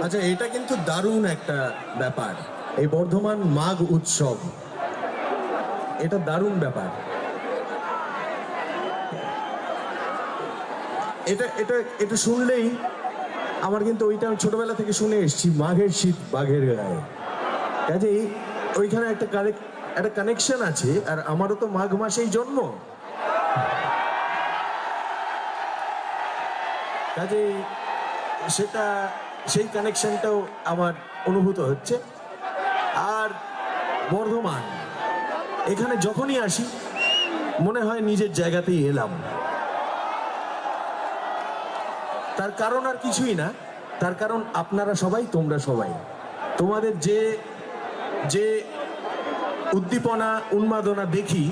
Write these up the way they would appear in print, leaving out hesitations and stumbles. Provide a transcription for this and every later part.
আচ্ছা, এটা কিন্তু দারুণ একটা ব্যাপার, এই বর্ধমান মাঘ উৎসব, এটা দারুণ ব্যাপার। এটা এটা এটা শুনলেই আমার কিন্তু ওইটা আমি ছোটবেলা থেকে শুনে এসেছি, মাঘের শীত বাঘের গায়ে। কাজেই ওইখানে একটা কানেকশন আছে, আর আমারও তো মাঘ মাসেই জন্ম, কাজেই সেই কানেকশনটাও আমার অনুভূত হচ্ছে। আর বর্ধমান, এখানে যখনই আসি মনে হয় নিজের জায়গাতেই এলাম। তার কারণ আর কিছুই না, তার কারণ আপনারা সবাই, তোমরা সবাই, তোমাদের যে উদ্দীপনা উন্মাদনা দেখি,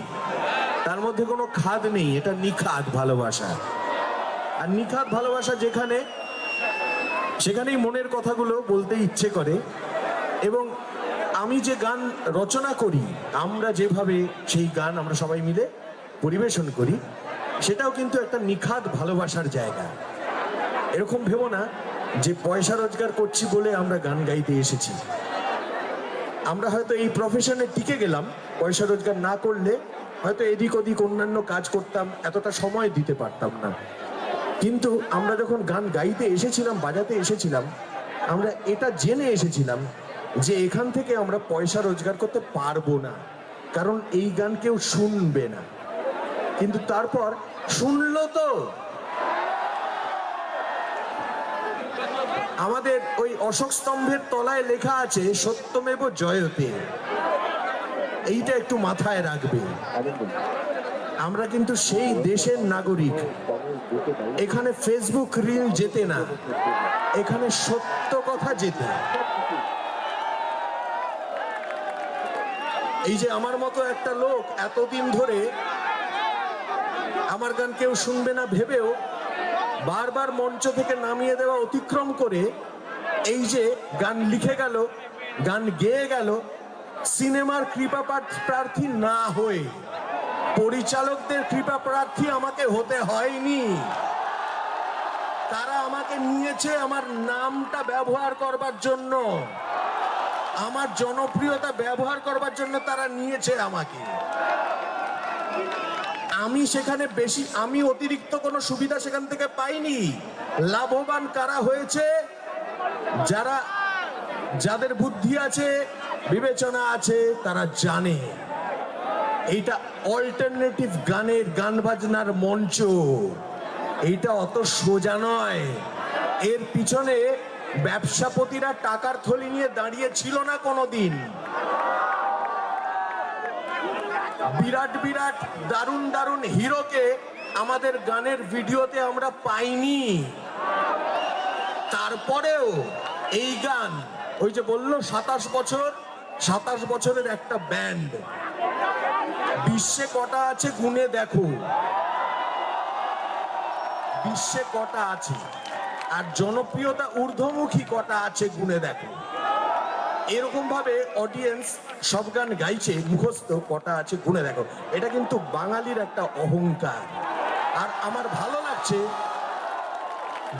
তার মধ্যে কোনো খাদ নেই, এটা নিখাদ ভালোবাসা। আর নিখাদ ভালোবাসা সেখানেই মনের কথাগুলো বলতে ইচ্ছে করে। এবং আমি যে গান রচনা করি, আমরা যেভাবে সেই গান আমরা সবাই মিলে পরিবেশন করি, সেটাও কিন্তু একটা নিখাদ ভালোবাসার জায়গা। এরকম ভেবো না যে পয়সা রোজগার করছি বলে আমরা গান গাইতে এসেছি। আমরা হয়তো এই প্রফেশনে টিকে গেলাম, পয়সা রোজগার না করলে হয়তো এদিক ওদিক অন্যান্য কাজ করতাম, এতটা সময় দিতে পারতাম না। কিন্তু আমরা যখন গান গাইতে এসেছিলাম, বাজাতে এসেছিলাম, আমরা এটা জেনে এসেছিলাম যে এখান থেকে আমরা পয়সা রোজগার করতে পারবো না, কারণ এই গান কেউ শুনবে না। কিন্তু তারপর শুনলো তো। আমাদের ওই অশোক স্তম্ভের তলায় লেখা আছে সত্যমেব জয়তে, এইটা একটু মাথায় রাখবে। আমরা কিন্তু সেই দেশের নাগরিক। এখানে ফেসবুক রিল যেতে না, এখানে সত্য কথা যেতে। এই যে আমার মতো একটা লোক এতদিন ধরে আমার গান কেউ শুনবে না ভেবেও বারবার মঞ্চ থেকে নামিয়ে দেওয়া অতিক্রম করে এই যে গান লিখে গেল, গান গেয়ে গেল, সিনেমার কৃপা প্রার্থী না হয়ে পরিচালকদের কৃপা প্রার্থী আমাকে হতে হয়নি। তারা আমাকে নিয়েছে আমার নামটা ব্যবহার করবার জন্য, আমার জনপ্রিয়তা ব্যবহার করবার জন্য তারা নিয়েছে আমাকে। আমি সেখানে আমি অতিরিক্ত কোনো সুবিধা সেখান থেকে পাইনি। লাভবান কারা হয়েছে? যাদের বুদ্ধি আছে, বিবেচনা আছে, তারা জানে এইটা অল্টারনেটিভ গান বাজনার মঞ্চ, এইটা অত সোজা নয়। এর পিছনে ব্যবসাপতিরা টাকার থলি নিয়ে দাঁড়িয়ে ছিল না কোনোদিন। বিরাট বিরাট দারুণ দারুণ হিরোকে আমাদের গানের ভিডিওতে আমরা পাইনি। তারপরেও এই গান, ওই যে বললো 27 বছরের একটা ব্যান্ড, বিশ্বে কটা আছে গুনে দেখো, বিশ্বে কটা আছে, আর জনপ্রিয়তা ঊর্ধ্বমুখী কটা আছে গুনে দেখো। এরকম ভাবে অডিয়েন্স সব গান গাইছে, মুখস্থ কটা আছে গুনে দেখো। এটা কিন্তু বাঙালির একটা অহংকার। আর আমার ভালো লাগছে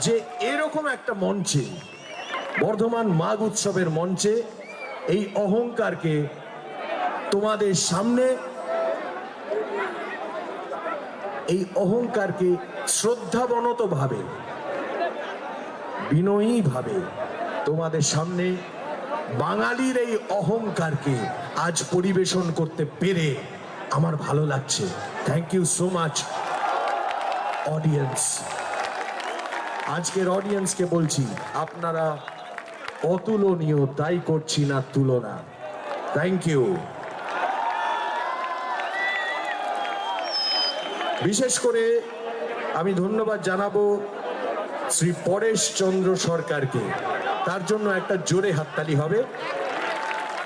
যে এরকম একটা মঞ্চে, বর্ধমান মাঘ উৎসবের মঞ্চে, এই অহংকারকে তোমাদের সামনে, এই অহংকারকে শ্রদ্ধাবনত ভাবে, বিনয়ী ভাবে তোমাদের সামনে বাঙালির এই অহংকারকে আজ পরিবেশন করতে পেরে আমার ভালো লাগছে। Thank you so much audience. আজকের অডিয়েন্সকে বলছি, আপনারা অতুলনীয়, তাই করছি না তুলনা। Thank you. বিশেষ করে আমি ধন্যবাদ জানাবো শ্রী পরেশ চন্দ্র সরকারকে। তার জন্য একটা জোরে হাততালি হবে,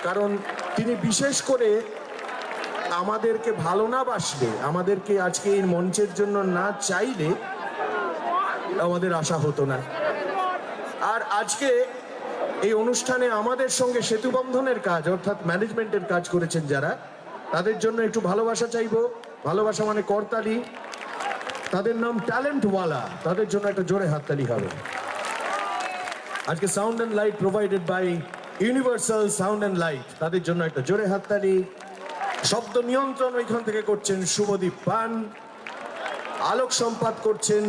কারণ তিনি বিশেষ করে আমাদেরকে ভালো না বাসলে, আমাদেরকে আজকে এই মঞ্চের জন্য না চাইলে আমাদের আশা হতো না। আর আজকে এই অনুষ্ঠানে আমাদের সঙ্গে সেতুবন্ধনের কাজ, অর্থাৎ ম্যানেজমেন্টের কাজ করেছেন যারা, তাদের জন্য একটু ভালোবাসা চাইবো। ভালোবাসা মানে করতালি। তাদের নাম ট্যালেন্টওয়ালা, তাদের জন্য একটা জোরে হাততালি হবে। আজকে sound and light provided by universal sound and light, তাদের জন্য একটা জোরে হাততালি। শব্দ নিয়ন্ত্রণ ওইখান থেকে করছেন শুভদীপ পান, আলোক সম্পাদ করছেন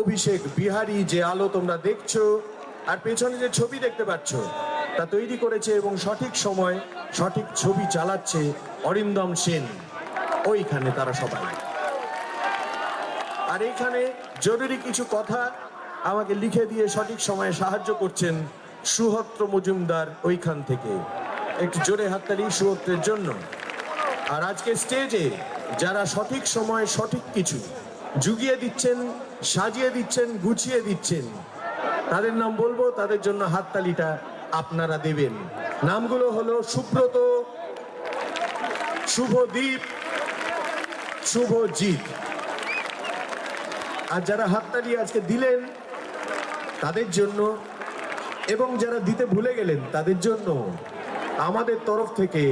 অভিষেক বিহারী, যে আলো তোমরা দেখছো আর পেছনে যে ছবি দেখতে পাচ্ছ তা তৈরি করেছে এবং সঠিক সময় সঠিক ছবি চালাচ্ছে অরিন্দম সেন। ওইখানে তারা সবাই। আর এইখানে জরুরি কিছু কথা আমাকে লিখে দিয়ে সঠিক সময়ে সাহায্য করছেন সুহত্র মজুমদার ওইখান থেকে। একটু জোরে হাততালি সুহত্রের জন্য। আর আজকে স্টেজে যারা সঠিক সময়ে সঠিক কিছু জুগিয়ে দিচ্ছেন, সাজিয়ে দিচ্ছেন, গুছিয়ে দিচ্ছেন, তাদের নাম বলবো, তাদের জন্য হাততালিটা আপনারা দেবেন। নামগুলো হলো সুব্রত, শুভদীপ, শুভজিৎ। আর যারা হাততালি আজকে দিলেন তাদের জন্য এবং যারা দিতে ভুলে গেলেন তাদের জন্য আমাদের তরফ থেকে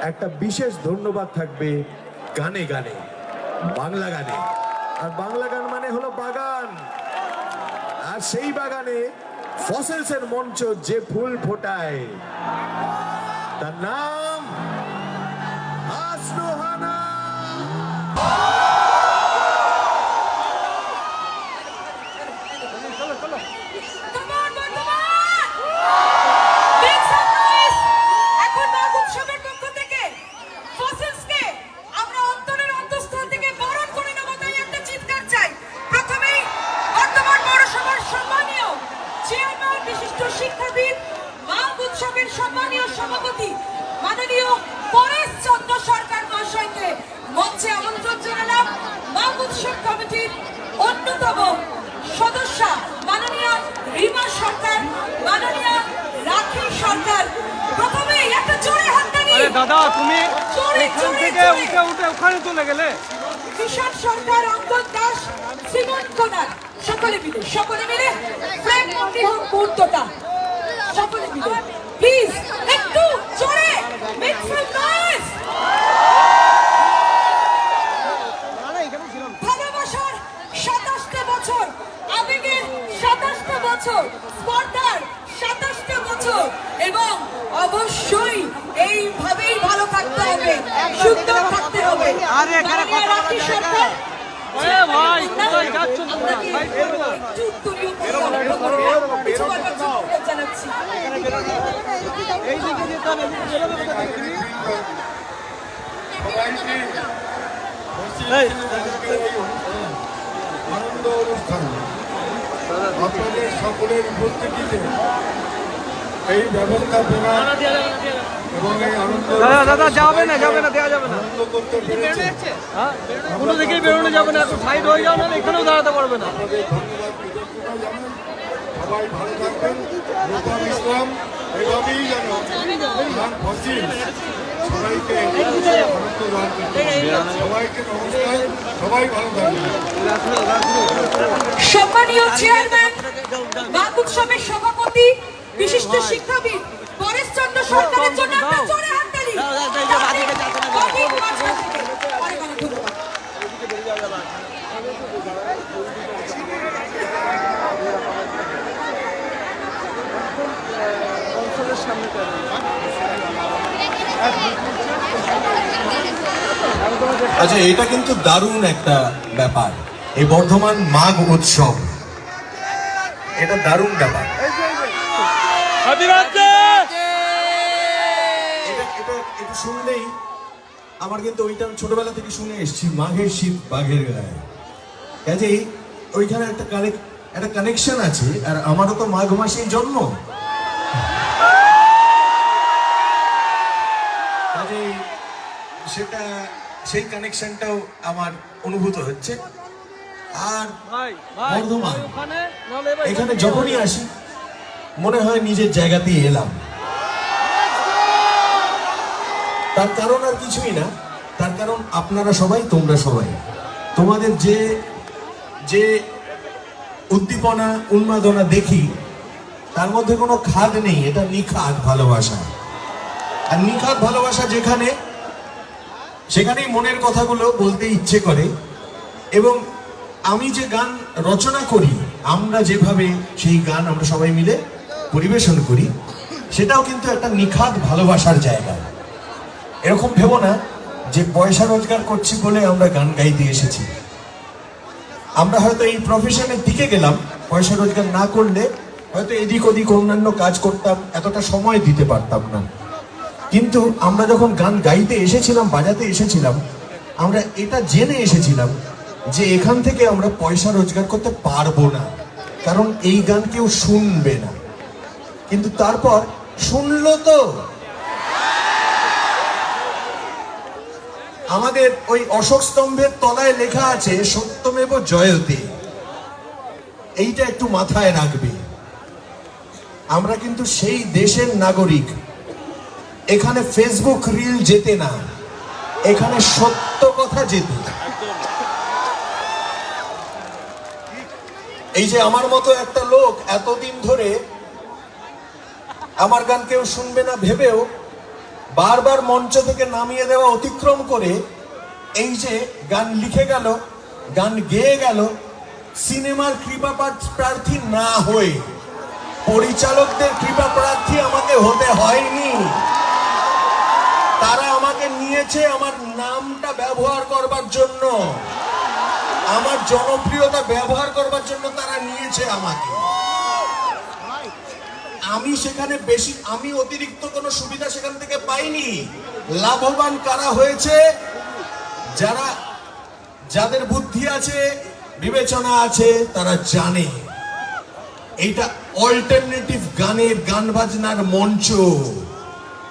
একটা বিশেষ ধন্যবাদ থাকবে গানে গানে, বাংলা গানে। আর বাংলা গান মানে হলো বাগান, আর সেই বাগানে ফসেলসের মঞ্চ যে ফুল ফোটায় তার নাম আসলোহানা। শিক্ষাবিদ মাঘ উৎসবের সম্মানীয় সভাপতি মাননীয় পরেশ চন্দ্র সরকার মহাশয়কে মঞ্চে আমন্ত্রণ জানালাম। মাঘ উৎসব কমিটির অন্যতম সদস্যা মাননীয় রিমা সরকার, মাননীয় রাখি সরকার। প্রথমে একটা জোরে হাততালি। আরে দাদা, তুমি এখান থেকে উঠে উঠে ওখানে চলে গেলে। কিশোর সরকার, অঙ্কন দাস, সিমন কোনার, সকলে মিলে ফ্ল্যাগ মন্ত্রী হোক মুহূর্তটা, সকলে মিলে প্লিজ একটু জোরে মেক সাম নয়েজ। ভালোবাসার 27টা বছর, আবেগের 27টা বছর, স্পর্ধার 27টা বছর, এবং অবশ্যই এইভাবেই ভালো থাকতে হবে, সুন্দর থাকতে হবে। আরে এখানে কথা বলা যায় না। এ ভাই, কোথায় যাচ্ছ তোমরা? ভাই বেরো না। জানাচ্ছি এই দিকে যেতে হবে, বেরোবে কোথা থেকে তুমি? এই আনন্দ অনুষ্ঠান আপনাদের সকলের উপস্থিতিতে এই ব্যবস্থা এবং এই আনন্দ দাদা যাবে না দেওয়া যাবে না। আনন্দ করতে পেরেছে হ্যাঁ, কোনো দিকেই বেরোনো যাবে না, একটু সাইড হয়ে যাও, না এখানেও দাঁড়াতে পারবে না। আপনাদের ধন্যবাদ কৃতজ্ঞতা জানান। সবাই ভালো থাকবেন। রূপম ইসলাম এভাবেই যেন খান ফসিল সবাইকে আনন্দ দান করতে পারে। সবাইকে নমস্কার, সবাই ভালো থাকবেন। সম্মানীয় চেয়ারম্যান, মাঘ উৎসবের সভাপতি, বিশিষ্ট শিক্ষাবিদ পরেশ চন্দ্র সরকারের জন্য একটা জোরে হাততালি। আচ্ছা, এটা কিন্তু দারুণ একটা ব্যাপার, এই বর্ধমান মাঘ উৎসব, এটা দারুণ ব্যাপার। এটা শুনলেই আমার কিন্তু ওইটা ছোটবেলা থেকে শুনে এসেছি, মাঘের শীত বাঘের গায়ে। কাজেই ওইখানে একটা কানেকশন আছে, আর আমারও তো মাঘ মাসেই জন্ম, কাজেই সেই কানেকশনটাও আমার অনুভূত হচ্ছে। আর বর্ধমান এখানে যখনই আসি মনে হয় নিজের জায়গাতেই এলাম। তার কারণ আর কিছুই না, তার কারণ আপনারা সবাই, তোমরা সবাই, তোমাদের যে উদ্দীপনা উন্মাদনা দেখি তার মধ্যে কোনো খাদ নেই, এটা নিখাদ ভালোবাসা। আর নিখাদ ভালোবাসা সেখানেই মনের কথাগুলো বলতে ইচ্ছে করে। এবং আমি যে গান রচনা করি, আমরা যেভাবে সেই গান আমরা সবাই মিলে পরিবেশন করি, সেটাও কিন্তু একটা নিখাদ ভালোবাসার জায়গা। এরকম ভেবো না যে পয়সা রোজগার করছি বলে আমরা গান গাইতে এসেছি। আমরা হয়তো এই প্রফেশনের দিকে গেলাম, পয়সা রোজগার না করলে হয়তো এদিক ওদিক অন্যান্য কাজ করতাম, এতটা সময় দিতে পারতাম না। কিন্তু আমরা যখন গান গাইতে এসেছিলাম, বাজাতে এসেছিলাম, আমরা এটা জেনে এসেছিলাম যে এখান থেকে আমরা পয়সা রোজগার করতে পারবো না, কারণ এই গান কেউ শুনবে না। কিন্তু তারপর শুনলো তো। আমাদের ওই অশোক স্তম্ভের তলায় লেখা আছে সত্যমেব জয়তে, এইটা একটু মাথায় রাখবে। আমরা কিন্তু সেই দেশের নাগরিক। এখানে ফেসবুক রিল যেতে না, এখানে সত্য কথা যেতে। এই যে আমার মতো একটা লোক এতদিন ধরে আমার গান কেউ শুনবে না ভেবেও বারবার মঞ্চ থেকে নামিয়ে দেওয়া অতিক্রম করে এই যে গান লিখে গেল, গান গেয়ে গেল, সিনেমার কৃপা প্রার্থী না হয়ে পরিচালকদের কৃপা প্রার্থী আমাকে হতে হয়নি। তারা আমাকে নিয়েছে আমার নামটা ব্যবহার করবার জন্য, আমার জনপ্রিয়তা ব্যবহার করবার জন্য তারা নিয়েছে আমাকে। আমি সেখানে বেশি, আমি অতিরিক্ত কোনো সুবিধা সেখান থেকে পাইনি। লাভবান কারা হয়েছে? যাদের বুদ্ধি আছে, বিবেচনা আছে, তারা জানে এইটা অল্টারনেটিভ গানের, গান বাজনার মঞ্চ।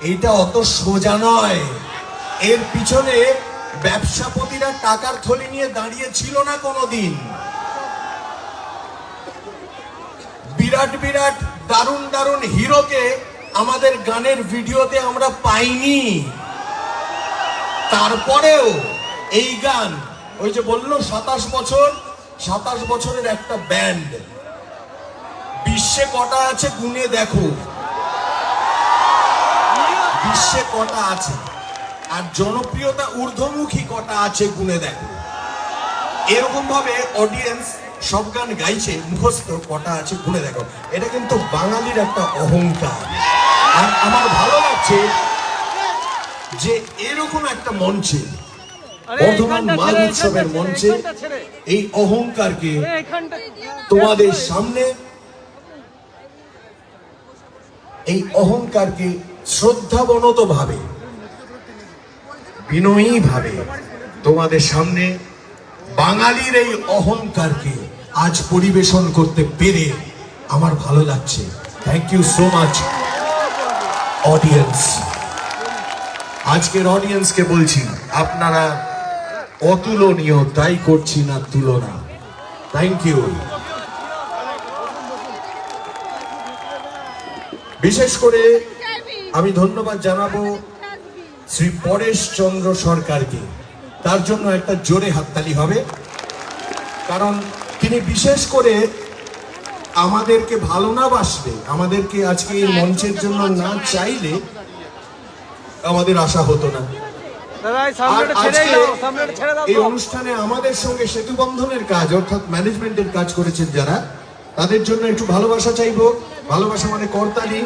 এইটা অত সোজা নয়। এর পিছনে ব্যবসাপতিরা টাকার থলি নিয়ে দাঁড়িয়ে ছিল না কোনোদিন। বিরাট বিরাট দারুণ দারুণ হিরোকে আমাদের গানের ভিডিওতে আমরা পাইনি। তারপরেও এই গান, ওই যে বললো 27 বছরের একটা ব্যান্ড, বিশ্বে কটা আছে গুনে দেখো, বিশ্বে কটা আছে, আর জনপ্রিয়তা ঊর্ধ্বমুখী কটা আছে গুনে দেখো। এরকম ভাবে অডিয়েন্স সব গান গাইছে, মুখস্থ কটা আছে গুনে দেখো। এটা কিন্তু বাঙালির একটা অহংকার। আর আমার ভালো লাগছে যে এরকম একটা মঞ্চে, বর্ধমান মাঘ উৎসবের মঞ্চে, এই অহংকারকে তোমাদের সামনে, এই অহংকারকে শ্রদ্ধাবনত ভাবে, বিনয়ী ভাবে তোমাদের সামনে বাঙালির এই অহংকারকে আজ পরিবেশন করতে পেরে আমার ভালো লাগছে। Thank you so much audience. আজকের অডিয়েন্সকে বলছি, আপনারা অতুলনীয়, তাই করছি না তুলনা। Thank you. বিশেষ করে আমি ধন্যবাদ জানাবো শ্রী পরেশ চন্দ্র সরকারকে। তার জন্য একটা জোরে হাততালি হবে, কারণ তিনি বিশেষ করে আমাদেরকে ভালো না বাসলে, আমাদেরকে আজকে এই মঞ্চের জন্য না চাইলে আমাদের আশা হতো না। আর আজকে এই অনুষ্ঠানে আমাদের সঙ্গে সেতু বন্ধনের কাজ, অর্থাৎ ম্যানেজমেন্টের কাজ করেছেন যারা, তাদের জন্য একটু ভালোবাসা চাইবো। ভালোবাসা মানে করতালি,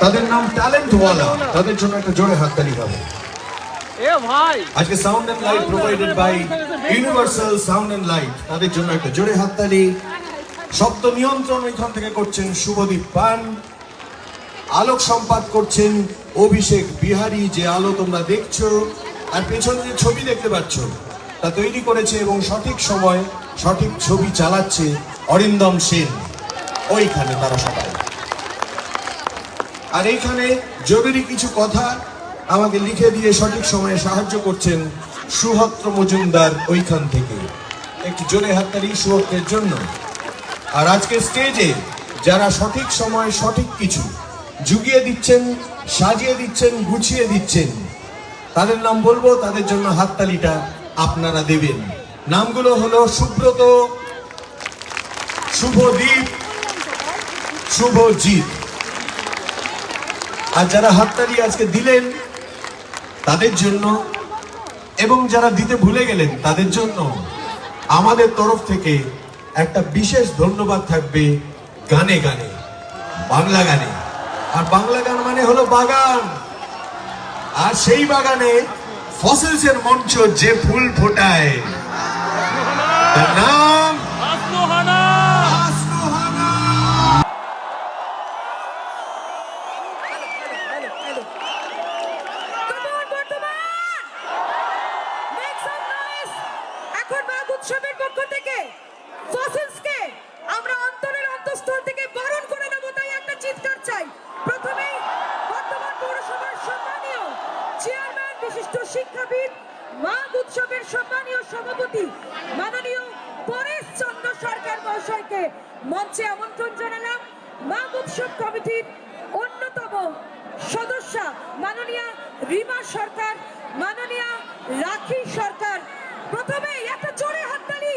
তাদের নাম ট্যালেন্ট ওয়ালা, তাদের জন্য একটা জোরে হাততালি হবে। আজকে sound and light provided by universal sound and light, তাদের জন্য একটা জোরে হাততালি। শব্দ নিয়ন্ত্রণ এখান থেকে করছেন শুভদীপ পান, আলোক সম্পাদ করছেন অভিষেক বিহারী। যে আলো তোমরা দেখছো আর পেছনে যে ছবি দেখতে পাচ্ছ, তা তৈরি করেছে এবং সঠিক সময় সঠিক ছবি চালাচ্ছে অরিন্দম সেন। ওইখানে তারা সবাই। আর এইখানে জরুরি কিছু কথা আমাকে লিখে দিয়ে সঠিক সময়ে সাহায্য করছেন সুহত্র মজুমদার, ওইখান থেকে একটু জোরে হাততালি সুহত্রের জন্য। আর আজকে স্টেজে যারা সঠিক সময় সঠিক কিছু জুগিয়ে দিচ্ছেন, সাজিয়ে দিচ্ছেন, গুছিয়ে দিচ্ছেন, তাদের নাম বলবো, তাদের জন্য হাততালিটা আপনারা দেবেন। নামগুলো হলো সুব্রত, শুভদীপ, শুভজিৎ। আর যারা হাততালি আজকে দিলেন তাদের জন্য, এবং যারা দিতে ভুলে গেলেন তাদের জন্য আমাদের তরফ থেকে একটা বিশেষ ধন্যবাদ থাকবে গানে গানে। বাংলা গানে। আর বাংলা গান মানে হলো বাগান, আর সেই বাগানে ফসিলসের মঞ্চ যে ফুল ফোটায় তার নাম আসলোহানা। আসলোহানা। এখন মাঘ উৎসবের পক্ষ থেকে ফসিলসকে আমরা অন্তরের অন্তঃস্থল থেকে বরণ করে নেব, তাই একটা চিৎকার চাই। প্রথমেই বর্তমান পৌরসভার সম্মানীয় চেয়ারম্যান, বিশিষ্ট শিক্ষাবিদ, মাঘ উৎসবের সম্মানীয় সভাপতি মাননীয় পরেশ চন্দ্র সরকার মহাশয়কে মঞ্চে আমন্ত্রণ জানালাম। মাঘ উৎসব কমিটির অন্যতম সদস্যা মাননীয়া রিমা সরকার, মাননীয়া রাখি সরকার। প্রথমে একটা জোরে হাততালি,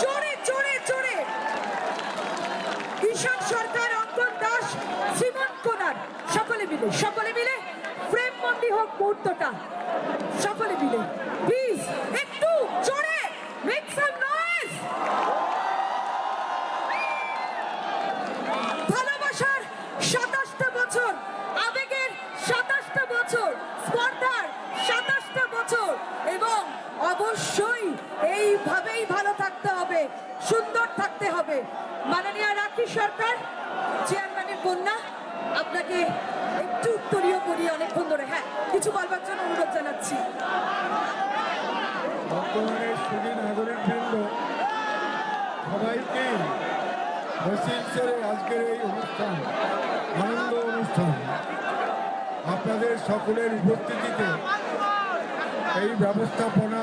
জোরে জোরে জোরে। ঈশান সরকার, অঙ্কন দাস, শ্রীমন্ত কোনার, সকলে মিলে প্রেম মন্ডি হোক মুহূর্তটা, সকলে মিলে প্লিজ একটু জোরে মেক সাম নয়েজ। ভালোবাসার 27টা বছর, আবেগের 27টা বছর, স্পর্ধার 27টা বছর, এবং অবশ্যই এইভাবেই ভালো থাকতে হবে, সুন্দর থাকতে হবে। মাননীয়া রাখি সরকার, চেয়ারম্যানের কন্যা, আপনাকে একটু উত্তরীয় করি অনেকক্ষণ ধরে। হ্যাঁ, কিছু বলবার জন্য অনুরোধ জানাচ্ছি। বর্তমানের সুদী নাগরিকবৃন্দ সবাইকেই ফসিলসের আজকের এই অনুষ্ঠান, আনন্দ অনুষ্ঠান, আপনাদের সকলের উপস্থিতিতে এই ব্যবস্থাপনা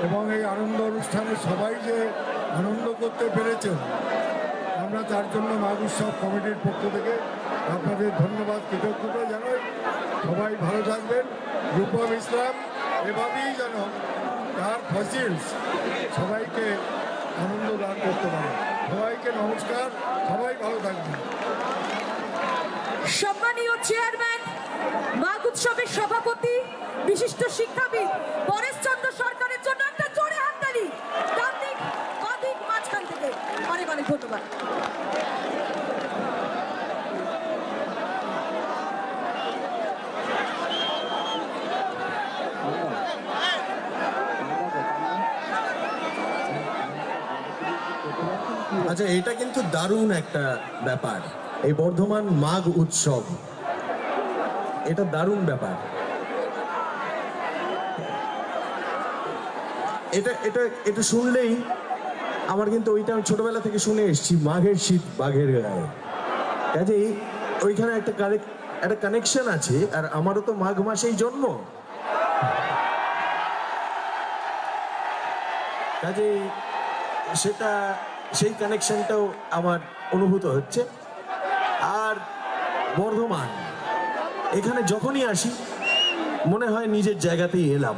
এবং এই আনন্দ অনুষ্ঠানে সবাই যে আনন্দ করতে পেরেছেন, আমরা তার জন্য মাঘ উৎসব কমিটির পক্ষ থেকে আপনাদের ধন্যবাদ, কৃতজ্ঞতা জানাই। সবাই ভালো থাকবেন। রূপম ইসলাম এভাবেই যেন তার ফসিলস সবাইকে আনন্দ দান করতে পারে। সবাইকে নমস্কার, সবাই ভালো থাকবেন। সম্মানীয় চেয়ারম্যান, মাঘ উৎসবের সভাপতি, বিশিষ্ট শিক্ষাবিদ পরেশ চন্দ্র সরকারের জন্য একটা জোরে হাততালি, ডান দিক, বাঁ দিক, মাঝখান থেকে। অনেক অনেক ধন্যবাদ। আচ্ছা, এটা কিন্তু দারুণ একটা ব্যাপার, এই বর্ধমান মাঘ উৎসব, এটা দারুণ ব্যাপার। এটা এটা এটা শুনলেই আমার কিন্তু ওইটা আমি ছোটবেলা থেকে শুনে এসেছি, মাঘের শীত বাঘের গায়ে। কাজেই ওইখানে একটা কানেকশন আছে, আর আমারও তো মাঘ মাসেই জন্ম, কাজেই সেটা সেই কানেকশনটাও আমার অনুভূত হচ্ছে। আর বর্ধমান, এখানে যখনই আসি মনে হয় নিজের জায়গাতেই এলাম।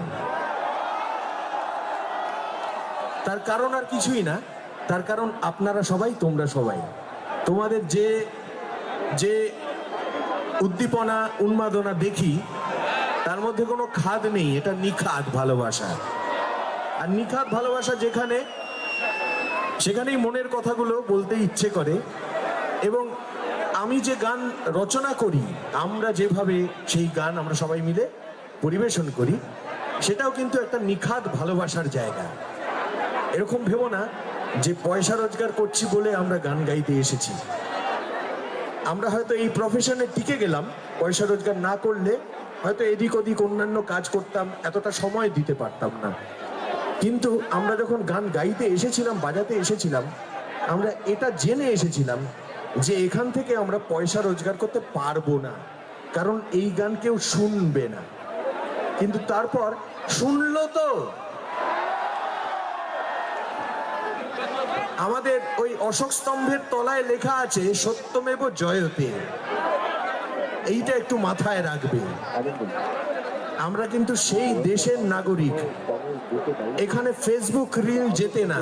তার কারণ আর কিছুই না, তার কারণ আপনারা সবাই, তোমরা সবাই, তোমাদের যে যে উদ্দীপনা উন্মাদনা দেখি তার মধ্যে কোনো খাদ নেই, এটা নিখাদ ভালোবাসা। আর নিখাদ ভালোবাসা যেখানে, সেখানেই মনের কথাগুলো বলতে ইচ্ছে করে। এবং আমি যে গান রচনা করি, আমরা যেভাবে সেই গান আমরা সবাই মিলে পরিবেশন করি, সেটাও কিন্তু একটা নিখাদ ভালোবাসার জায়গা। এরকম ভেবো না যে পয়সা রোজগার করছি বলে আমরা গান গাইতে এসেছি। আমরা হয়তো এই প্রফেশনে টিকে গেলাম, পয়সা রোজগার না করলে হয়তো এদিক ওদিক অন্যান্য কাজ করতাম, এতটা সময় দিতে পারতাম না। কিন্তু আমরা যখন গান গাইতে এসেছিলাম, বাজাতে এসেছিলাম, আমরা এটা জেনে এসেছিলাম যে এখান থেকে আমরা পয়সা রোজগার করতে পারবো না, কারণ এই গান কেউ শুনবে না। কিন্তু তারপর শুনলো তো। আমাদের ওই অশোক স্তম্ভের তলায় লেখা আছে সত্যমেব জয়তে, এইটা একটু মাথায় রাখবে। আমরা কিন্তু সেই দেশের নাগরিক। এখানে ফেসবুক রিল যেতে না,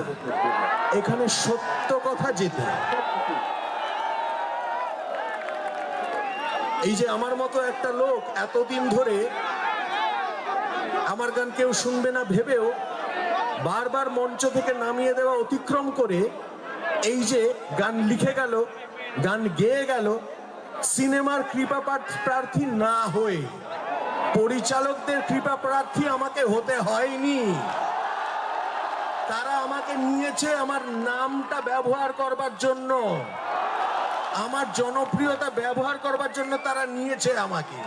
এখানে সত্য কথা যেতে। এই যে আমার মতো একটা লোক এতদিন ধরে আমার গান কেউ শুনবে না ভেবেও বারবার মঞ্চ থেকে নামিয়ে দেওয়া অতিক্রম করে এই যে গান লিখে গেল, গান গেয়ে গেল, সিনেমার কৃপা প্রার্থী না হয়ে পরিচালকদের কৃপা প্রার্থী আমাকে হতে হয়নি। তারা আমাকে নিয়েছে আমার নামটা ব্যবহার করবার জন্য, আমার জনপ্রিয়তা ব্যবহার করবার জন্য তারা নিয়েছে আমাকে।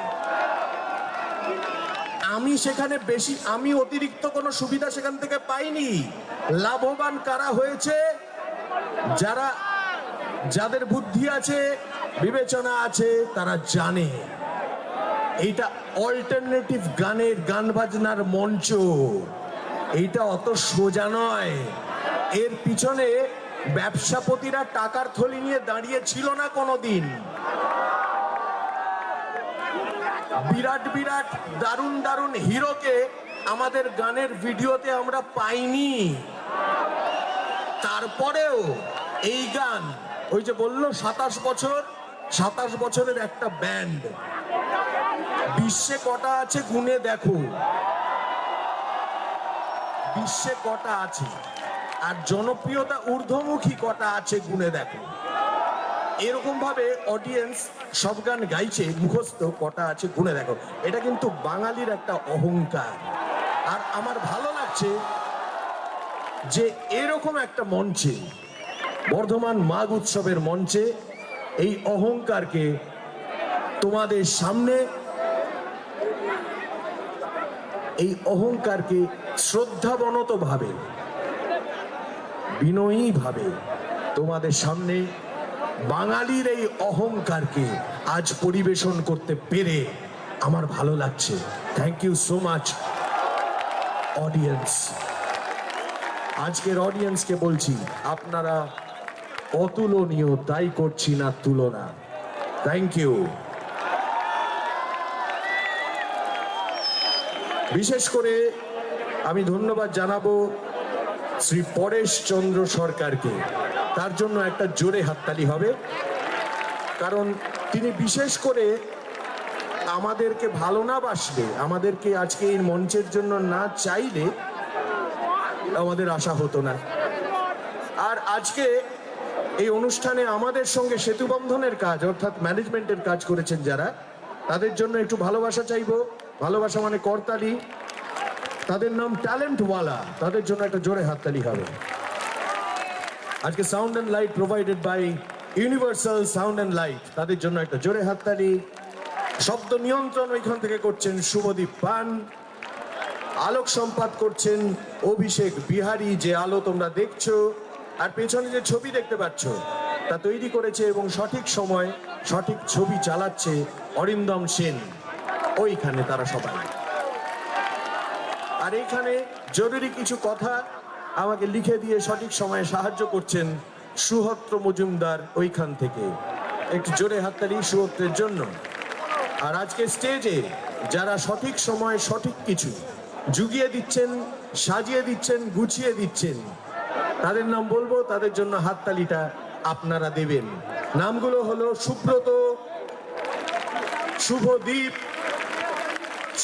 আমি সেখানে বেশি, আমি অতিরিক্ত কোনো সুবিধা সেখান থেকে পাইনি। লাভবান কারা হয়েছে? যাদের বুদ্ধি আছে, বিবেচনা আছে, তারা জানে এইটা অল্টারনেটিভ গানের, গান বাজনার মঞ্চ, এইটা অত সোজা নয়। এর পিছনে ব্যবসাপতিরা টাকার থলি নিয়ে দাঁড়িয়ে ছিল না কোনোদিন। বিরাট বিরাট দারুণ দারুণ হিরোকে আমাদের গানের ভিডিওতে আমরা পাইনি। তারপরেও এই গান, ওই যে বললো 27 বছরের একটা ব্যান্ড, বিশ্বে কটা আছে গুনে দেখো, বিশ্বে কটা আছে, আর জনপ্রিয়তা ঊর্ধ্বমুখী কটা আছে গুনে দেখো। এরকম ভাবে অডিয়েন্স সব গান গাইছে, মুখস্থ কটা আছে গুনে দেখো। এটা কিন্তু বাঙালির একটা অহংকার। আর আমার ভালো লাগছে যে এরকম একটা মঞ্চে, বর্ধমান মাঘ উৎসবের মঞ্চে, এই অহংকারকে তোমাদের সামনে, এই অহংকারকে শ্রদ্ধাবনত ভাবে, বিনয়ী ভাবে তোমাদের সামনে বাঙালির এই অহংকারকে আজ পরিবেশন করতে পেরে আমার ভালো লাগছে। Thank you so much audience. আজকের অডিয়েন্সকে বলছি, আপনারা অতুলনীয়, তাই করছি না তুলনা। Thank you. বিশেষ করে আমি ধন্যবাদ জানাবো শ্রী পরেশ চন্দ্র সরকারকে। তার জন্য একটা জোরে হাততালি হবে, কারণ তিনি বিশেষ করে আমাদেরকে ভালো না বাসলে, আমাদেরকে আজকে এই মঞ্চের জন্য না চাইলে আমাদের আশা হতো না। আর আজকে এই অনুষ্ঠানে আমাদের সঙ্গে সেতুবন্ধনের কাজ, অর্থাৎ ম্যানেজমেন্টের কাজ করেছেন যারা, তাদের জন্য একটু ভালোবাসা চাইবো। ভালোবাসা মানে করতালি। তাদের নাম ট্যালেন্টওয়ালা, তাদের জন্য একটা জোরে হাততালি হবে। আজকে sound and light provided by universal sound and light, তাদের জন্য একটা জোরে হাততালি। শব্দ নিয়ন্ত্রণ ওইখান থেকে করছেন শুভদীপ পান, আলোক সম্পাদ করছেন অভিষেক বিহারী, যে আলো তোমরা দেখছো আর পেছনে যে ছবি দেখতে পাচ্ছ তা তৈরি করেছে এবং সঠিক সময় সঠিক ছবি চালাচ্ছে অরিন্দম সেন। ওইখানে তারা সবাই। আর এইখানে জরুরি কিছু কথা আমাকে লিখে দিয়ে সঠিক সময়ে সাহায্য করছেন সুহত্র মজুমদার, ওইখান থেকে একটু জোরে হাততালি সুহত্রের জন্য। আর আজকে স্টেজে যারা সঠিক সময়ে সঠিক কিছু জুগিয়ে দিচ্ছেন, সাজিয়ে দিচ্ছেন, গুছিয়ে দিচ্ছেন, তাদের নাম বলবো, তাদের জন্য হাততালিটা আপনারা দেবেন। নামগুলো হলো সুব্রত, শুভদীপ,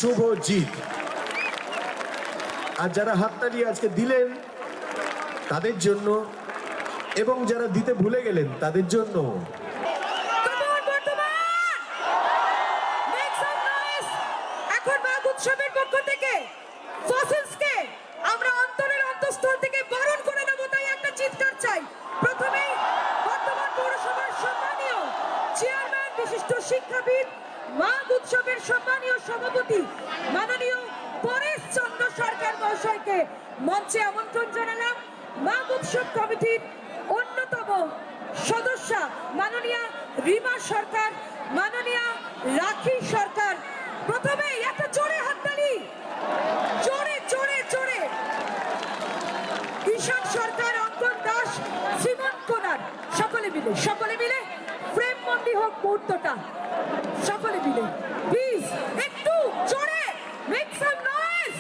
শুভজিৎ। আর যারা হাততালি আজকে দিলেন তাদের জন্য, এবং যারা দিতে ভুলে গেলেন তাদের জন্য। এখন মাঘ উৎসবের পক্ষ থেকে ফসিলসকে আমরা অন্তরের অন্তঃস্থল থেকে বরণ করে নেব, তাই একটা চিৎকার চাই। প্রথমেই বর্তমান পৌরসভার সম্মানীয় চেয়ারম্যান, বিশিষ্ট শিক্ষাবিদ, মাঘ উৎসবের সম্মানীয় সভাপতি মাননীয় পরেশ চন্দ্র সরকার মহাশয়কে মঞ্চে আমন্ত্রণ জানালাম। মাঘ উৎসব কমিটির অন্যতম সদস্যা মাননীয়া রিমা সরকার, মাননীয়া রাখি সরকার। প্রথমেই একটা জোরে হাততালি, জোরে জোরে জোরে। ঈশান সরকার, অঙ্কন দাস, শ্রীমন্ত কোনার, সকলে মিলে প্রেম মন্ডি হোক মুহূর্তটা, সকলে মিলে প্লিজ একটু জোরে, মেক সাম নয়েজ।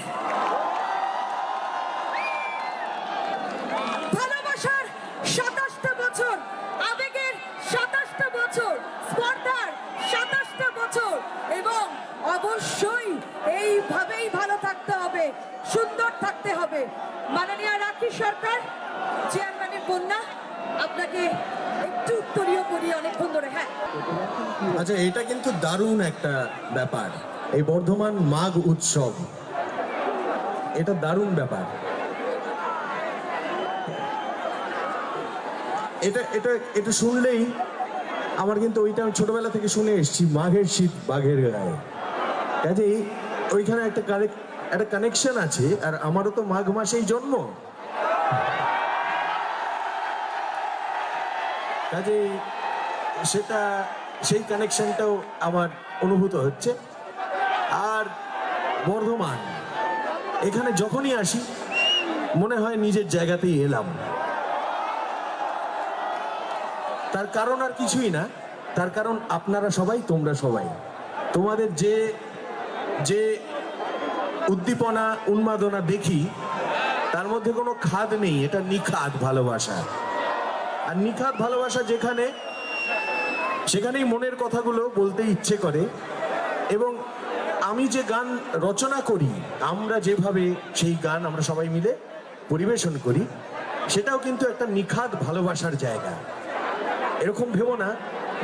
ভালোবাসার 27টা বছর, আবেগের 27টা বছর, স্পর্ধার 27টা বছর, এবং অবশ্যই এইভাবেই ভালো থাকতে হবে, সুন্দর থাকতে হবে। মাননীয়া রাখি সরকার, চেয়ারম্যানের কন্যা, আপনাকে একটু উত্তরীয় করি। অনেক আচ্ছা, এটা কিন্তু দারুণ একটা ব্যাপার, এই বর্ধমান মাঘ উৎসব, এটা দারুণ ব্যাপার। এটা এটা এটা শুনলেই আমার কিন্তু ওইটা আমি ছোটবেলা থেকে শুনে এসেছি, মাঘের শীত বাঘের গায়ে। কাজেই ওইখানে একটা কানেকশন আছে, আর আমারও তো মাঘ মাসেই জন্ম, কাজেই সেই কানেকশনটাও আমার অনুভূত হচ্ছে। আর বর্ধমান, এখানে যখনই আসি মনে হয় নিজের জায়গাতেই এলাম। তার কারণ আর কিছুই না, তার কারণ আপনারা সবাই, তোমরা সবাই, তোমাদের যে উদ্দীপনা উন্মাদনা দেখি তার মধ্যে কোনো খাদ নেই, এটা নিখাদ ভালোবাসা। আর নিখাদ ভালোবাসা যেখানে, সেখানেই মনের কথাগুলো বলতে ইচ্ছে করে। এবং আমি যে গান রচনা করি, আমরা যেভাবে সেই গান আমরা সবাই মিলে পরিবেশন করি, সেটাও কিন্তু একটা নিখাদ ভালোবাসার জায়গা। এরকম ভেবো না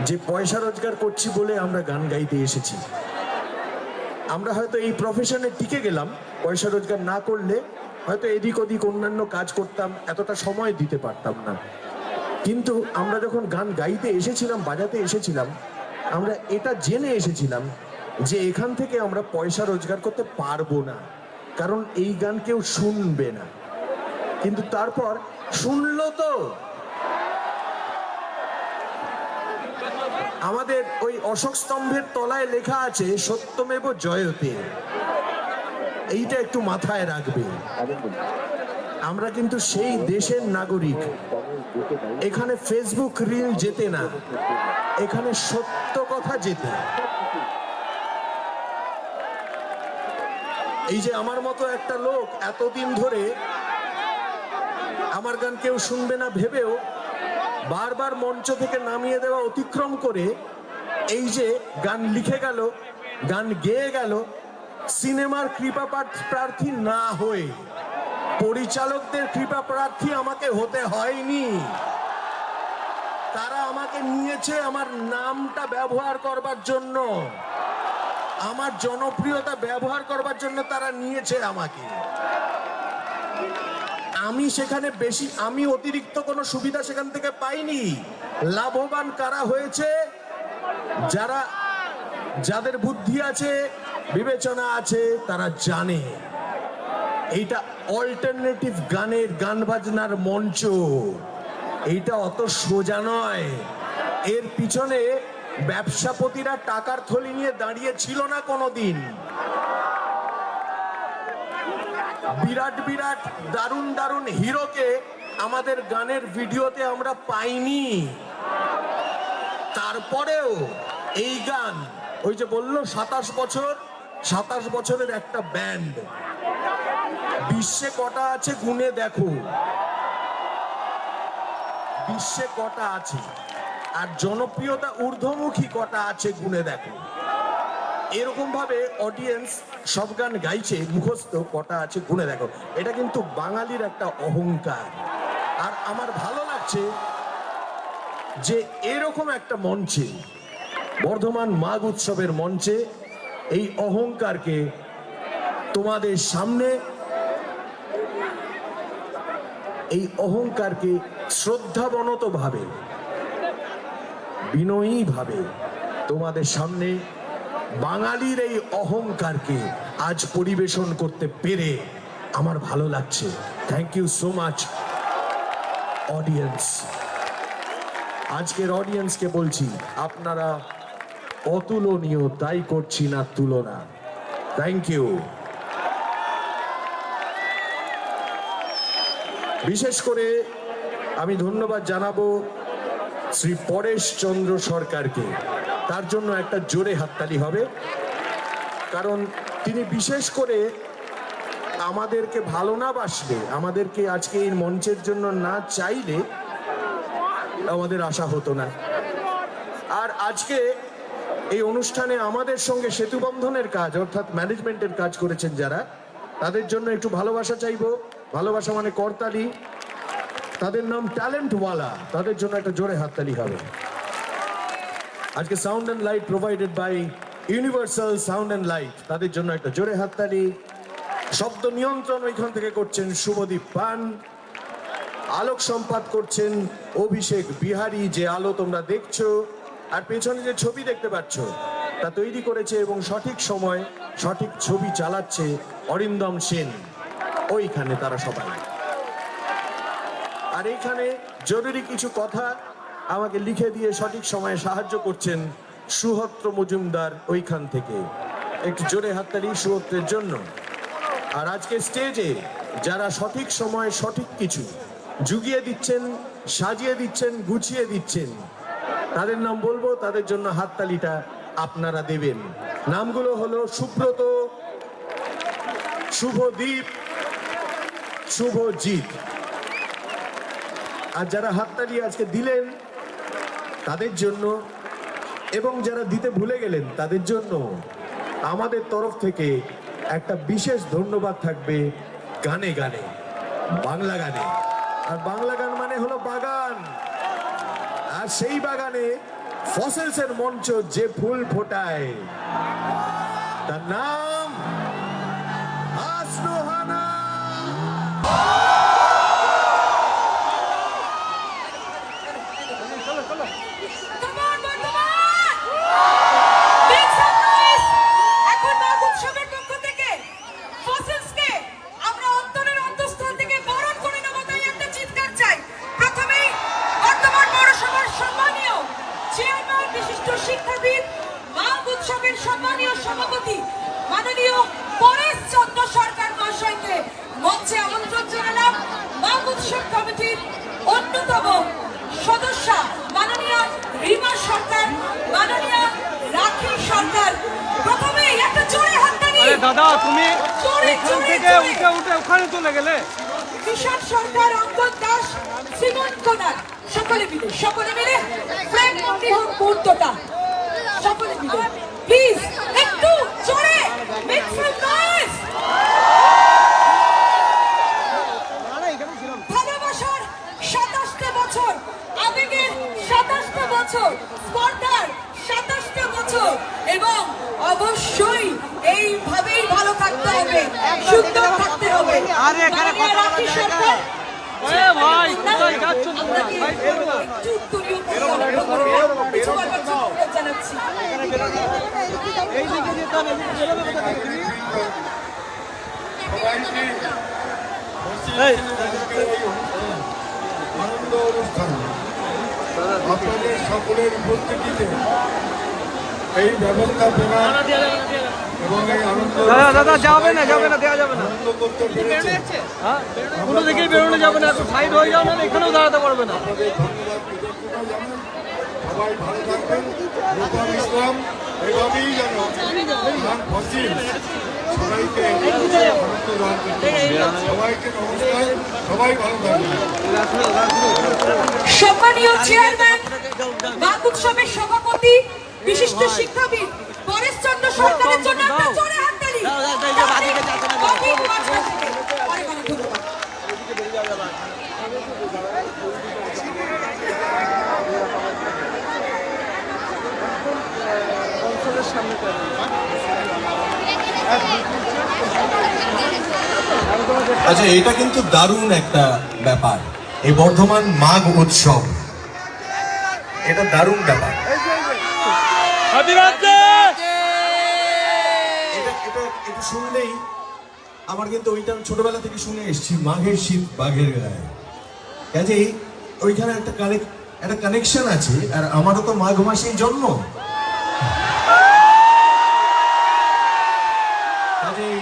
যে পয়সা রোজগার করছি বলে আমরা গান গাইতে এসেছি। আমরা হয়তো এই প্রফেশনে টিকে গেলাম, পয়সা রোজগার না করলে হয়তো এদিক ওদিক অন্যান্য কাজ করতাম, এতটা সময় দিতে পারতাম না। কিন্তু আমরা যখন গান গাইতে এসেছিলাম, বাজাতে এসেছিলাম, আমরা এটা জেনে এসেছিলাম যে এখান থেকে আমরা পয়সা রোজগার করতে পারবো না, কারণ এই গান কেউ শুনবে না। কিন্তু তারপর শুনলো তো। আমাদের ওই অশোক স্তম্ভের তলায় লেখা আছে সত্যমেব জয়তে, এইটা একটু মাথায় রাখবে। আমরা কিন্তু সেই দেশের নাগরিক। এখানে ফেসবুক রিল যেতে না, এখানে সত্য কথা যেতে। এই যে আমার মতো একটা লোক এতদিন ধরে আমার গান কেউ শুনবে না ভেবেও বারবার মঞ্চ থেকে নামিয়ে দেওয়া অতিক্রম করে এই যে গান লিখে গেল, গান গেয়ে গেল, সিনেমার কৃপা প্রার্থী না হয়ে পরিচালকদের কৃপা প্রার্থী আমাকে হতে হয়নি। তারা আমাকে নিয়েছে আমার নামটা ব্যবহার করবার জন্য, আমার জনপ্রিয়তা ব্যবহার করবার জন্য তারা নিয়েছে আমাকে। আমি সেখানে আমি অতিরিক্ত কোনো সুবিধা সেখান থেকে পাইনি। লাভবান কারা হয়েছে? যাদের বুদ্ধি আছে, বিবেচনা আছে, তারা জানে এইটা অল্টারনেটিভ গানের, গান বাজনার মঞ্চ, এইটা অত সোজা নয়। এর পিছনে ব্যবসাপতিরা টাকার থলি নিয়ে দাঁড়িয়ে ছিল না কোনোদিন। বিরাট বিরাট দারুণ দারুণ হিরোকে আমাদের গানের ভিডিওতে আমরা পাইনি। তারপরেও এই গান, ওই যে বললো 27 বছরের একটা ব্যান্ড, বিশ্বে কটা আছে গুনে দেখো, বিশ্বে কটা আছে, আর জনপ্রিয়তা ঊর্ধ্বমুখী কটা আছে গুনে দেখো। এরকম ভাবে অডিয়েন্স সব গান গাইছে, মুখস্থ কটা আছে গুনে দেখো। এটা কিন্তু বাঙালির একটা অহংকার। আর আমার ভালো লাগছে যে এরকম একটা মঞ্চে, বর্ধমান মাঘ উৎসবের মঞ্চে, এই অহংকারকে তোমাদের সামনে, এই অহংকারকে শ্রদ্ধাবনত ভাবে, বিনয়ী ভাবে তোমাদের সামনে বাঙালির এই অহংকারকে আজ পরিবেশন করতে পেরে আমার ভালো লাগছে। Thank you so much audience. আজকের অডিয়েন্সকে বলছি, আপনারা অতুলনীয়, তাই করছি না তুলনা। Thank you. বিশেষ করে আমি ধন্যবাদ জানাবো শ্রী পরেশ চন্দ্র সরকারকে। তার জন্য একটা জোরে হাততালি হবে, কারণ তিনি বিশেষ করে আমাদেরকে ভালো না বাসলে, আমাদেরকে আজকে এই মঞ্চের জন্য না চাইলে আমাদের আশা হতো না। আর আজকে এই অনুষ্ঠানে আমাদের সঙ্গে সেতুবন্ধনের কাজ, অর্থাৎ ম্যানেজমেন্টের কাজ করেছেন যারা, তাদের জন্য একটু ভালোবাসা চাইবো। ভালোবাসা মানে করতালি, তাদের নাম ট্যালেন্টওয়ালা, তাদের জন্য একটা জোরে হাততালি হবে। আজকে sound and light provided by universal sound and light, তাদের জন্য একটা জোরে হাততালি। শব্দ নিয়ন্ত্রণ ওইখান থেকে করছেন শুভদীপ পান, আলোক সম্পাদ করছেন অভিষেক বিহারী, যে আলো তোমরা দেখছো আর পেছনে যে ছবি দেখতে পাচ্ছ তা তৈরি করেছে এবং সঠিক সময় সঠিক ছবি চালাচ্ছে অরিন্দম সেন। ওইখানে তারা সবাই। আর এইখানে জরুরি কিছু কথা আমাকে লিখে দিয়ে সঠিক সময়ে সাহায্য করছেন সুহত্র মজুমদার ওইখান থেকে। একটু জোরে হাততালি সুহত্রের জন্য। আর আজকে স্টেজে যারা সঠিক সময়ে সঠিক কিছু জুগিয়ে দিচ্ছেন, সাজিয়ে দিচ্ছেন, গুছিয়ে দিচ্ছেন, তাদের নাম বলবো, তাদের জন্য হাততালিটা আপনারা দেবেন। নামগুলো হলো সুব্রত, শুভদীপ, শুভজিৎ। আর যারা হাততালি আজকে দিলেন তাদের জন্য এবং যারা দিতে ভুলে গেলেন তাদের জন্য আমাদের তরফ থেকে একটা বিশেষ ধন্যবাদ থাকবে গানে গানে, বাংলা গানে। আর বাংলা গান মানে হলো বাগান, আর সেই বাগানে ফসেলসের মঞ্চ যে ফুল ফোটায় তার নাম হাসনুহানা। শিক্ষাবিদ মাঘ উৎসবের সম্মানীয় সভাপতি মাননীয় পরেশ চন্দ্র সরকার মহাশয়কে মঞ্চে আমন্ত্রণ জানালাম। মাঘ উৎসব কমিটির অন্যতম সদস্যা মাননীয় রিমা সরকার, মাননীয় রাখি সরকার। প্রথমেই একটা জোরে হাততালি। আরে দাদা, তুমি এখান থেকে উঠে উঠে ওখানে চলে গেলে। কিশোর সরকার, অঙ্কন দাস, সিমন কোনার, সকলে মিলে ফ্ল্যাগ মন্ত্রী হোক মুহূর্তটা, সকলে মিলে প্লিজ একটু জোরে মেক সাম নয়েজ। ভালোবাসার 27টা বছর, আবেগের 27টা বছর, স্পর্ধার 27টা বছর, এবং অবশ্যই এইভাবেই ভালো থাকতে হবে, সুন্দর থাকতে হবে। আরে এখানে কথা বলা যায় না। এ ভাই, কোথায় যাচ্ছ তোমরা? ভাই বেরো না। একটু উত্তরীয় কিছু বলার জন্য জানাচ্ছি। এই দিকে যেতে হবে, বেরোবে কোথা থেকে তুমি? সবাইকে আনন্দ অনুষ্ঠান আপনাদের সকলের উপস্থিতিতে এই ব্যবস্থাপনা এবং এই আনন্দ দাদা যাবে না, দেওয়া যাবে না। আনন্দ করতে পেরেছে। হ্যাঁ, কোনো দিকেই বেরোনো যাবে না, একটু সাইড হয়ে যাও, না এখানেও দাঁড়াতে পারবে না। আপনাদের ধন্যবাদ, কৃতজ্ঞতা জানাই। সবাই ভালো থাকবেন। রূপম ইসলাম এভাবেই যেন খান ফসিল সবাইকে আনন্দ দান করতে পারে। সবাইকে নমস্কার, সবাই ভালো থাকবেন। সম্মানীয় চেয়ারম্যান, মাঘ উৎসবের সভাপতি, বিশিষ্ট শিক্ষাবিদ পরেশ চন্দ্র সরকারের জন্য একটা জোরে হাততালি। অনেক মাঝখান থেকে। অনেক ধন্যবাদ। আচ্ছা, এটা কিন্তু দারুণ একটা ব্যাপার, এই বর্ধমান মাঘ উৎসব, এটা দারুণ ব্যাপার। এটা শুনলেই আমার কিন্তু ওইটা ছোটবেলা থেকে শুনে এসেছি, মাঘের শীত বাঘের গায়ে। কাজেই ওইখানে একটা কানেকশন আছে, আর আমারও তো মাঘ মাসেই জন্ম। কাজেই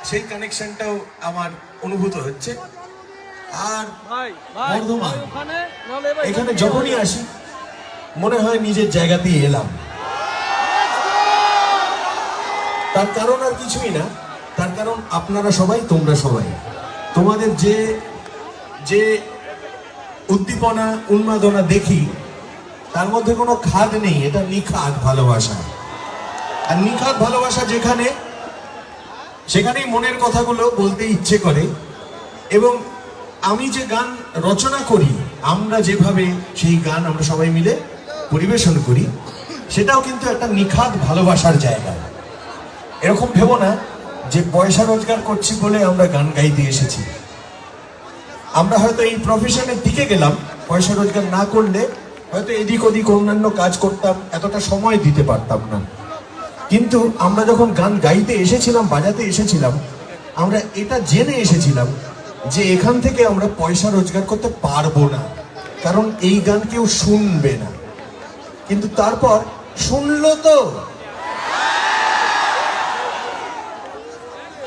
সেই কানেকশনটাও আমার অনুভূত হচ্ছে। আর বর্ধমান, এখানে যখনই আসি মনে হয় নিজের জায়গাতেই এলাম। তার কারণ আর কিছুই না, তার কারণ আপনারা সবাই, তোমরা সবাই, তোমাদের যে উদ্দীপনা উন্মাদনা দেখি তার মধ্যে কোনো খাদ নেই, এটা নিখাদ ভালোবাসা। আর নিখাদ ভালোবাসা যেখানে, সেখানেই মনের কথাগুলো বলতে ইচ্ছে করে। এবং আমি যে গান রচনা করি, আমরা যেভাবে সেই গান আমরা সবাই মিলে পরিবেশন করি, সেটাও কিন্তু একটা নিখাদ ভালোবাসার জায়গা। এরকম ভেবো না যে পয়সা রোজগার করছি বলে আমরা গান গাইতে এসেছি। আমরা হয়তো এই প্রফেশনের দিকে গেলাম, পয়সা রোজগার না করলে হয়তো এদিক ওদিক অন্যান্য কাজ করতাম, এতটা সময় দিতে পারতাম না। কিন্তু আমরা যখন গান গাইতে এসেছিলাম, বাজাতে এসেছিলাম, আমরা এটা জেনে এসেছিলাম যে এখান থেকে আমরা পয়সা রোজগার করতে পারবো না, কারণ এই গান কেউ শুনবে না। কিন্তু তারপর শুনলো তো।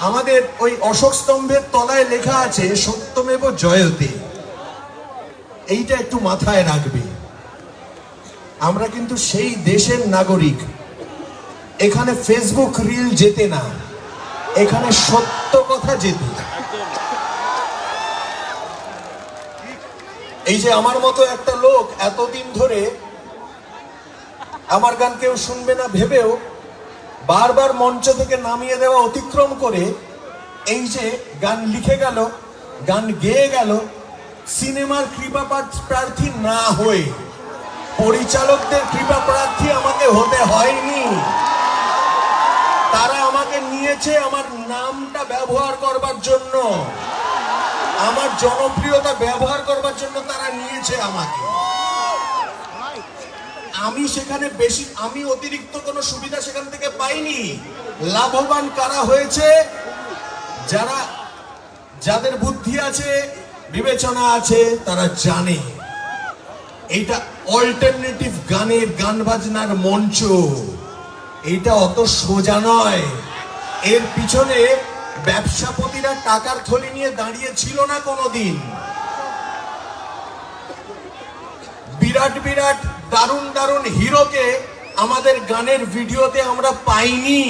আমাদের ওই অশোক স্তম্ভের তলায় লেখা আছে সত্যমেব জয়তে, এইটা একটু মাথায় রাখবে। আমরা কিন্তু সেই দেশের নাগরিক। এখানে ফেসবুক রিল যেতে না, এখানে সত্য কথা যেতে। এই যে আমার মতো একটা লোক এতদিন ধরে আমার গান কেউ শুনবে না ভেবেও বারবার মঞ্চ থেকে নামিয়ে দেওয়া অতিক্রম করে এই যে গান লিখে গেল, গান গেয়ে গেল, সিনেমার কৃপা প্রার্থী না হয়ে পরিচালকদের কৃপা প্রার্থী আমাকে হতে হয়নি। তারা আমাকে নিয়েছে আমার নামটা ব্যবহার করবার জন্য, আমার জনপ্রিয়তা ব্যবহার করবার জন্য তারা নিয়েছে আমাকে। আমি সেখানে বেশি, আমি অতিরিক্ত কোনো সুবিধা সেখান থেকে পাইনি। লাভবান কারা হয়েছে? যাদের বুদ্ধি আছে, বিবেচনা আছে, তারা জানে এইটা অল্টারনেটিভ গানের, গান বাজনার মঞ্চ। এইটা অত সোজা নয়। এর পিছনে ব্যবসাপতিরা টাকার থলি নিয়ে দাঁড়িয়ে ছিল না কোনোদিন। বিরাট বিরাট দারুণ দারুণ হিরোকে আমাদের গানের ভিডিওতে আমরা পাইনি।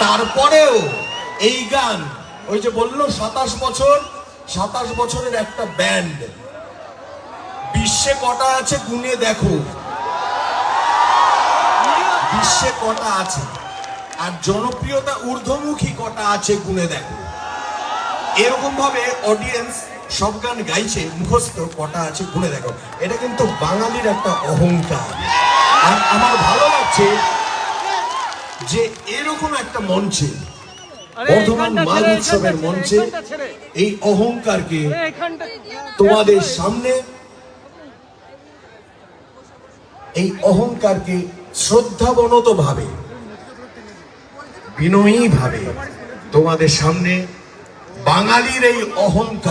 তারপরেও এই গান, ওই যে বললো 27 বছরের একটা ব্যান্ড, বিশ্বে কটা আছে গুনে দেখো, বিশ্বে কটা আছে, আর জনপ্রিয়তা ঊর্ধ্বমুখী কটা আছে গুনে দেখো। এরকম ভাবে অডিয়েন্স সব গান গাইছে, মুখস্থ কটা আছে গুনে দেখো। এটা কিন্তু বাঙালির একটা অহংকার। আর আমার ভালো লাগছে যে এরকম একটা মঞ্চে, বর্ধমান মাঘ উৎসবের মঞ্চে, এই অহংকারকে তোমাদের সামনে, এই অহংকারকে শ্রদ্ধাবনত ভাবে, বিনয়ী ভাবে তোমাদের সামনে বাঙালির এই অহংকার